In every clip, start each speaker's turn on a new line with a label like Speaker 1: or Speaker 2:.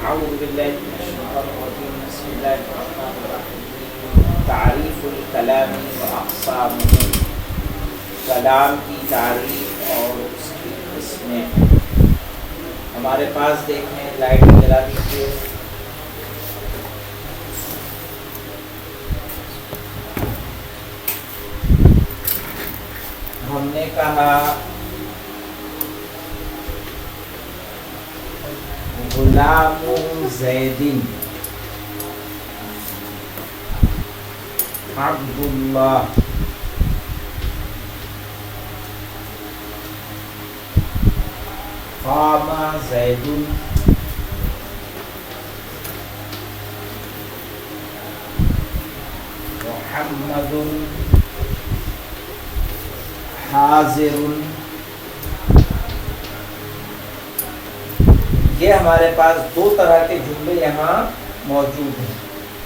Speaker 1: اعوذ باللہ من الشیطان الرجیم بسم اللہ الرحمن الرحیم تعریف الکلام و اقسامہ کلام کی تعریف اور اس کی قسمیں ہمارے پاس دیکھیں لائٹ جلا دیجیے ہم نے کہا غلام زید عبداللہ قام زید محمد حاضر. یہ ہمارے پاس دو طرح کے جملے یہاں موجود ہیں.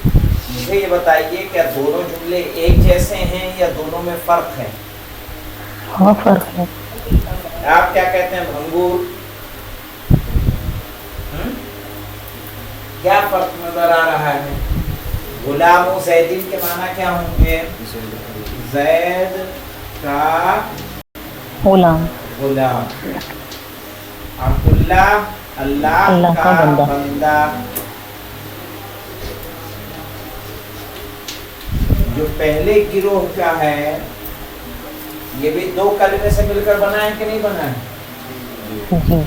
Speaker 1: مجھے یہ بتائیے کیا دونوں جملے ایک جیسے ہیں یا دونوں میں فرق ہے؟
Speaker 2: ہاں فرق ہے.
Speaker 1: آپ کیا کہتے ہیں بھنگور؟ کیا فرق نظر آ رہا ہے؟ غلام و زیدین کے معنی کیا ہوں گے؟ زید کا
Speaker 2: غلام،
Speaker 1: غلام. عبداللہ اللہ کا بندہ. جو پہلے گروہ کا ہے یہ بھی دو کلمے سے مل کر بنا ہے کہ نہیں بنا ہے؟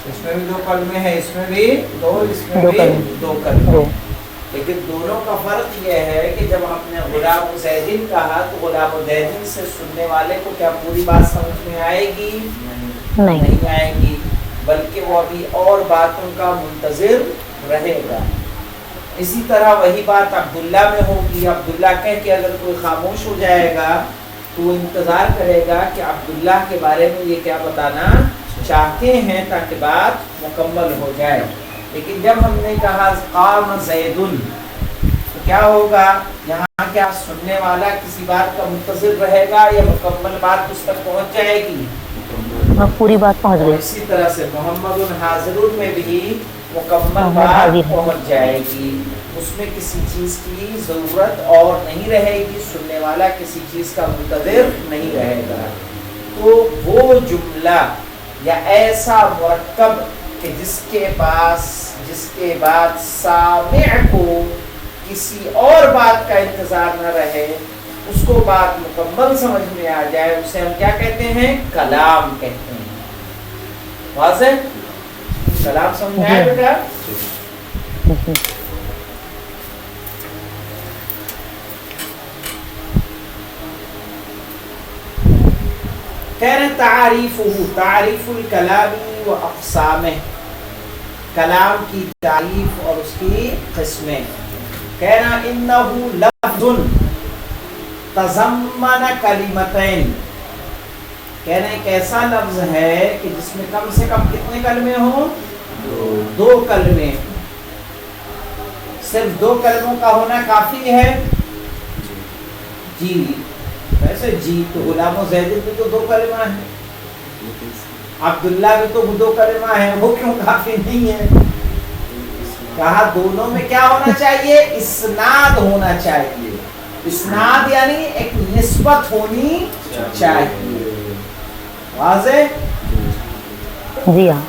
Speaker 1: اس میں بھی دو کلمے ہیں، اس میں بھی دو، اس میں بھی دو کلمے. لیکن دونوں کا فرق یہ ہے کہ جب ہم نے غلام زیدین کہا تو غلام زیدین سے سننے والے کو کیا پوری بات سمجھ میں آئے گی؟ نہیں آئے گی، بلکہ وہ ابھی اور باتوں کا منتظر رہے گا. اسی طرح وہی بات عبداللہ میں ہوگی. عبداللہ کہہ کے اگر کوئی خاموش ہو جائے گا تو وہ انتظار کرے گا کہ عبداللہ کے بارے میں یہ کیا بتانا چاہتے ہیں تاکہ بات مکمل ہو جائے. لیکن جب ہم نے کہا قام زیدن تو کیا ہوگا؟ یہاں کیا سننے والا کسی بات کا منتظر رہے گا یا مکمل بات اس تک پہنچ جائے گی؟
Speaker 2: پوری بات پہنچ گئی.
Speaker 1: اسی طرح سے محمد حاضر میں بھی مکمل بات پہنچ جائے گی. اس میں کسی چیز کی ضرورت اور نہیں رہے گی، سننے والا کسی چیز کا منتظر نہیں رہے گا. تو وہ جملہ یا ایسا مرکب کہ جس کے بعد سامع کو کسی اور بات کا انتظار نہ رہے، اس کو بات مکمل سمجھ میں آ جائے، اسے ہم کیا کہتے ہیں؟ کلام کہتے ہیں. واضح؟ کلام سمجھ میں آیا بیٹا؟ کہہ رہے تعریف الکلام و اقسامہ، کلام کی تعریف اور اس کی قسمیں. کہنا انہو لفظ تضمن کلمتین، کہنا ایک ایسا لفظ ہے کہ جس میں کم سے کم کتنے کلمے ہوں؟ دو کلمے. صرف دو کلموں کا ہونا کافی ہے؟ جی ویسے جی تو غلام و زید بھی تو دو کلمہ ہیں، عبداللہ بھی تو دو کلمہ ہیں، وہ کیوں کافی نہیں ہے؟ کہا دونوں میں کیا ہونا چاہیے؟ اسناد ہونا چاہیے. اسناد یعنی ایک نسبت ہونی چاہیے. واضح؟
Speaker 2: جی ہاں.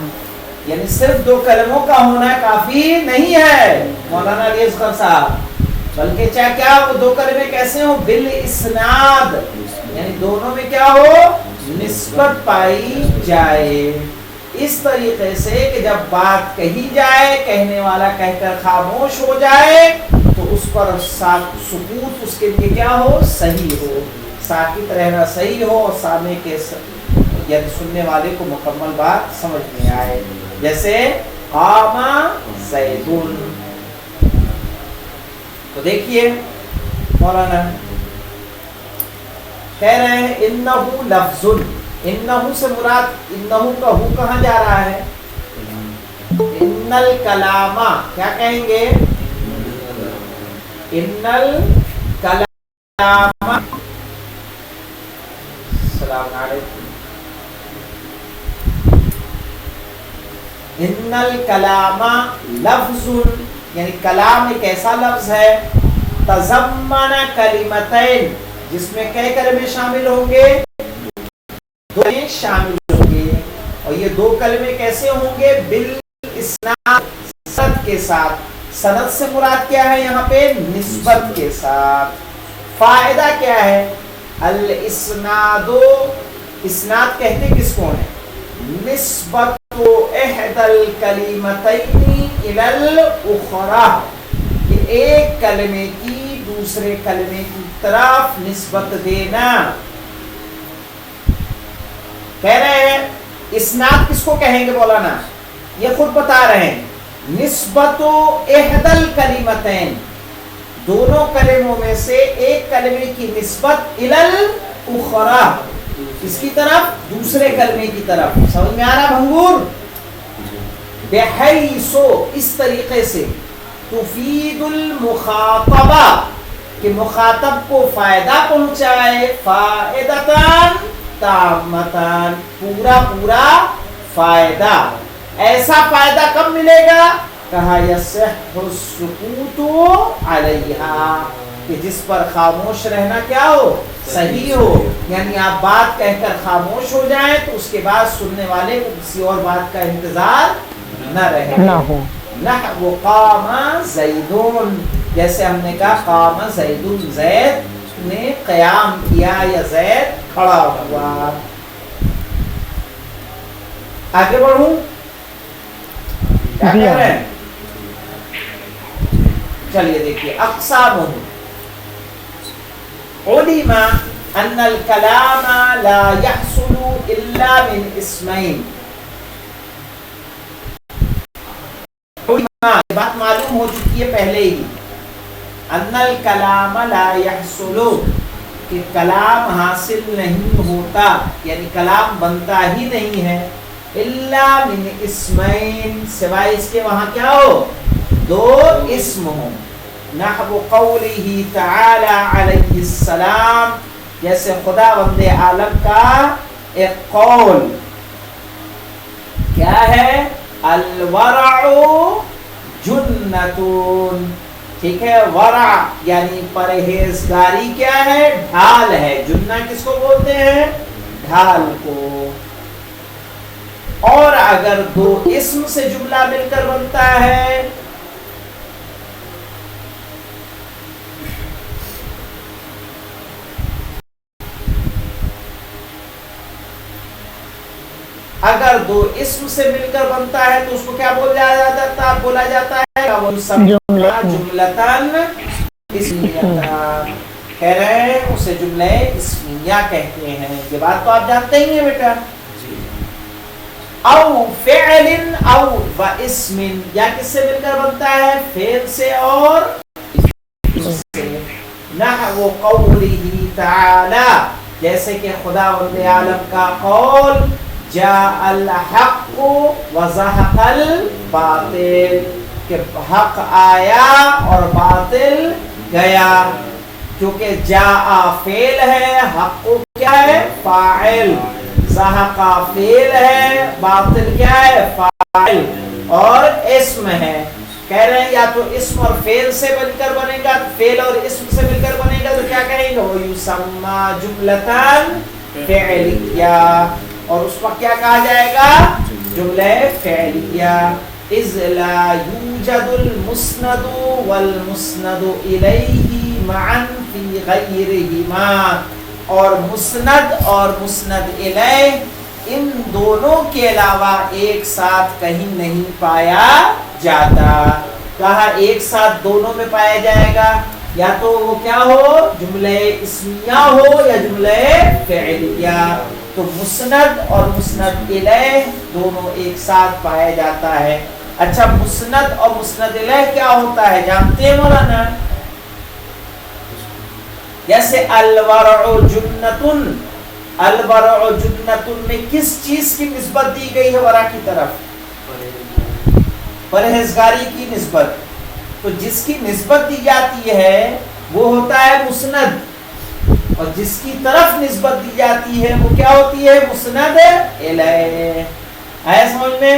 Speaker 1: یعنی صرف دو کلموں کا ہونا کافی نہیں ہے مولانا علی اصغر صاحب، بلکہ چاہے کیا وہ دو کلمے کیسے ہوں؟ بالاسناد، یعنی دونوں میں کیا ہو؟ نسبت پائی جائے. اس طریقے سے کہ جب بات کہی جائے، کہنے والا کہہ کر خاموش ہو جائے تو اس پر سکوت اس کے لیے کیا ہو؟ صحیح ہو. ساکت رہنا صحیح ہو اور سامنے کے یعنی سننے والے کو مکمل بات سمجھ میں آئے. جیسے قام زیدن. تو دیکھیے مولانا کہہ رہے ہیں انہو لفظ. انہو سے مراد انہو کا ہو کہاں جا رہا ہے؟ ان الکلام، کیا کہیں گے؟ ان الکلام. السلام علیکم. ان الکلام لفظ، یعنی کلام ایک ایسا لفظ ہے تضمن کلمتین، جس میں کئی کلمے شامل ہوں گے، دو شامل ہوں گے، اور یہ دو کلمے کیسے ہوں گے؟ بالاسناد، سند کے ساتھ۔ سند سے مراد کیا ہے یہاں پہ؟ نسبت کے ساتھ۔ فائدہ کیا ہے؟ الاسناد، اسناد کہتے کس کو ہے؟ نسبت احد الکلمتین الی الاخری، کہ ایک کلمے کی دوسرے کلمے کی طرف نسبت دینا۔ کہہ رہے ہیں اسناد کس کو کہیں گے مولانا؟ یہ خود بتا رہے ہیں، نسبت احد الکلمتین، دونوں کلموں میں سے ایک کلمے کی نسبت الی الاخری، اس کی طرف، دوسرے کلمے کی طرف۔ سمجھ میں آ رہا بھنگور؟ بحیث، اس طریقے سے، تفید المخاطبہ، کہ مخاطب کو فائدہ پہنچائے، فائدتان تامتان، پورا پورا فائدہ۔ ایسا فائدہ کب ملے گا؟ کہا یصح السکوت علیہا، کہ جس پر خاموش رہنا کیا ہو؟ صحیح ہو، یعنی آپ بات کہہ کر خاموش ہو جائیں تو اس کے بعد سننے والے کو کسی اور بات کا انتظار نہ رہے،
Speaker 2: نہ ہو۔
Speaker 1: نحو قام زیدون، جیسے ہم نے کہا قام زیدون، زید نے قیام کیا یا زید کھڑا ہوا۔ آگے بڑھوں؟ کیا کہہ رہے ہیں؟ چلیے دیکھیے، اقسام علم ان الکلام لا يحصل الا من اسمین، بات معلوم ہو چکی ہے پہلے ہی، ان الکلام لا يحصل، کہ کلام حاصل نہیں ہوتا، یعنی کلام بنتا ہی نہیں ہے، الا من اسمین، سوائے اس کے وہاں کیا ہو؟ دو اسم ہوں۔ نحو قولہ تعالی علیہ السلام، جیسے خدا بند عالم کا ایک قول کیا ہے؟ الورع جنتون، ٹھیک ہے، ورع یعنی پرہیزگاری کیا ہے؟ ڈھال ہے۔ جنہ کس کو بولتے ہیں؟ ڈھال کو۔ اور اگر دو اسم سے جملہ مل کر بنتا ہے، اگر دو اسم سے مل کر بنتا ہے تو اس کو کیا بولا جاتا ہے؟ جملتان اسمیہ، کہہ رہے ہیں اسے جملہ اسمیہ کہتے ہیں۔ یہ بات تو آپ جانتے ہی ہیں بیٹا۔ او فعل او و اسم، یا کس سے مل کر بنتا ہے؟ فعل سے اور اسم سے۔ نحو قولہ تعالی، جیسے کہ خدا رب العالم کا قول جاء الحق وزهق الباطل، کہ حق آیا اور باطل گیا، کیونکہ جاء فعل ہے، حق کیا ہے؟ فاعل، زہق فعل ہے، باطل کیا ہے؟ فاعل، اور اسم ہے۔ کہہ رہے ہیں یا تو اسم اور فعل سے مل کر بنے گا، فعل اور اسم سے مل کر بنے گا تو کیا کہیں گے؟ وَيُسَمَّى جُمْلَةً فِعْلِيَّةً، اور اس وقت کیا کہا جائے گا؟ جملہ فعلیہ۔ اذ لا یوجد المسند والمسند الیہ معا فی غیرہما، اور مسند اور مسند الیہ ان دونوں کے علاوہ ایک ساتھ کہیں نہیں پایا جاتا۔ کہا ایک ساتھ دونوں میں پایا جائے گا، یا تو وہ کیا ہو؟ جملہ اسمیہ ہو یا جملہ فعلیہ۔ تو مسند اور مسند الیہ دونوں ایک ساتھ پایا جاتا ہے۔ اچھا، مسند اور مسند الیہ کیا ہوتا ہے جانتے ہیں مولانا؟ جیسے الورع جنتن، الورع جنتن میں کس چیز کی نسبت دی گئی ہے ورع کی طرف؟ پرہیزگاری کی نسبت۔ تو جس کی نسبت دی جاتی ہے وہ ہوتا ہے مسند، اور جس کی طرف نسبت دی جاتی ہے وہ کیا ہوتی ہے؟ مسند الیہ۔ آیا سمجھ میں؟